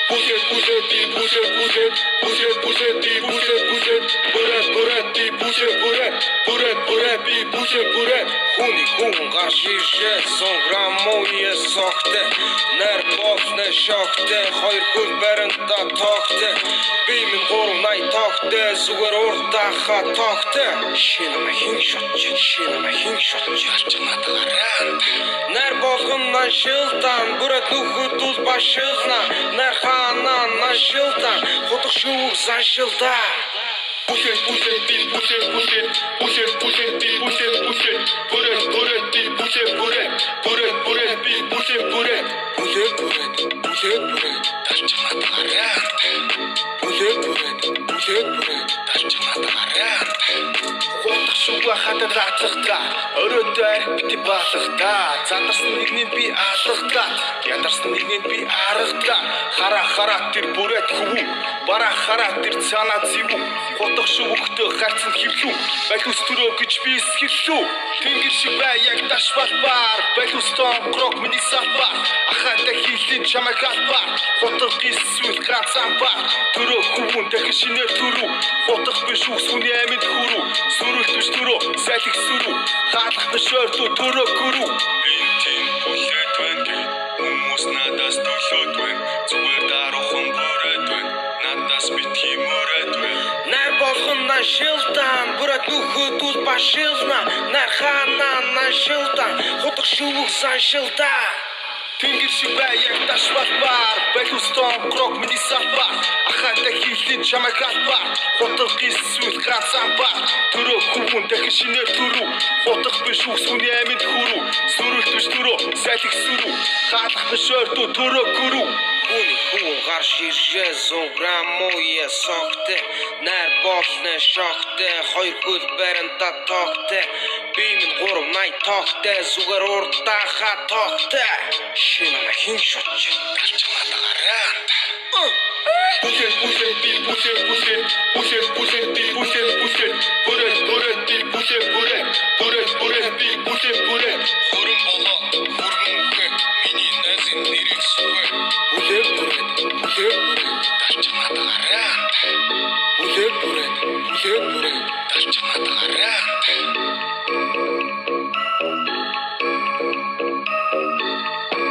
Puset, Хүний хүн гарч иржээ сонграм мууе согте нар боснэ шогте хоёр хөл баримта тогте би минь 380 тогте зүгээр уртаха тогте шинэ махин шотч чанатаараа нар болгон нашилтан бүрät нүхэд үл башилна нар хана нашилтан хотох шүүг заншилда puset, Шуга хатад рацахта өрөөдөө бити баалахта зандарсан нэгний би алхахта ядарсан нэгний би арахта хараа тэр бүрээд хөвүү бараа хараа тэр цаанаа зэвүү хотох шүвхтөө гарцсан хөвлүү байлус төрөө гэж би эсгэлүү тэнгэр шиг бай яг дашвал бар байлус тоон крок миний сапа ахада хийлэн чамайг албар хотох гисүүл гацсан бар төрөө хөвүүн дахин шинээр төрүү хотох биш үсүний аминд хүрүү сүрэлт биш төрөө салих сүрүү хаалх бишөртөө төрөө гүрүү энэ тийм бүлэт байна хүмүүс надаас төлөөд байна зүгээр даруухан бүрээд байна надаас битгий мөрөөд байна нар болгон нашилтан бүрät нүхэд үл башилна нар хана нашилтан хотох шүүг заншилда тэнгэр шиг бай яг дашвал бар байлус тоон крок миний сапа ахада хийлэн чамайг албар хотох гисүүл гацсан бар төрөө хөвүүн дахин шинээр төрүү хотох биш үсүний аминд хүрүү сүрэлт биш төрөө салих сүрүү хаалх биш өртөө төрөө гүрүү Хүний хүн гарч иржээ зуграм мууе согте нар боснэ шогте хоёр хөл баримта тогте би минь 380 тогте зүгээр уртаха тогте шинэ махин шотч чанатаараа puset,